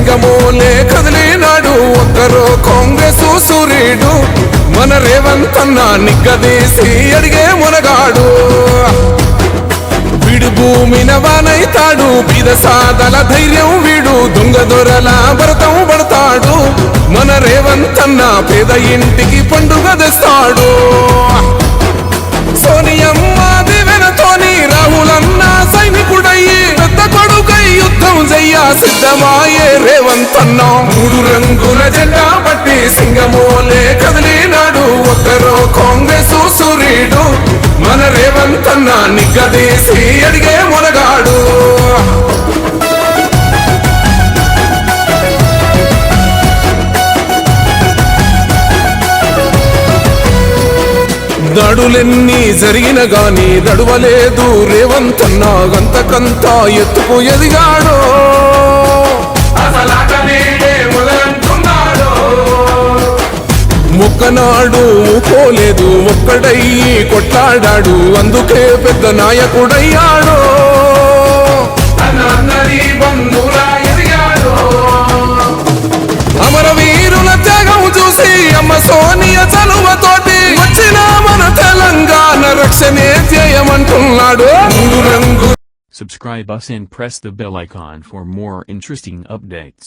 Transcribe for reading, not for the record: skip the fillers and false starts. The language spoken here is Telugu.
సింగమోలే కదిలినాడు ఒక్కరో కాంగ్రెస్ సూర్యుడు మన రేవంత్ అన్న నిగ్గదీసి అడిగే మునగాడు వీడు భూమిన వానైతాడు బీద సాదల ధైర్యం వీడు దొంగ దొరల భరతం పడతాడు మన రేవంత్ అన్న పేద ఇంటికి పండుగ తెస్తాడు సోనియమ్మ దివెనతోని రాహులన్న సైనికుడయ్యి పెద్ద కొడుకై యుద్ధం చెయ్య సిద్ధమాయే రేవంత్ అన్న మూడు రంగుల జెండా పట్టి సింగమోలే కదిలినాడు ఒక్కరో కాంగ్రెస్ సూర్యుడు మన రేవంత్ అన్న నిగ్గదీసి అడిగే మునగాడు దాడులెన్ని జరిగిన గాని దడువలేదు రేవంత్ అన్న గంతకంతా ఎత్తుకు ఎదిగాడు మొక్కనాడు పోలేదు ఒక్కడయ్యి కొట్లాడాడు అందుకే పెద్ద నాయకుడయ్యాడు అమరవీరుల త్యాగం చూసి అమ్మ సోనియ చలువతోటి వచ్చిన మన తెలంగాణ రక్షణే చేయమంటున్నాడు Subscribe us and press the bell icon for more interesting updates.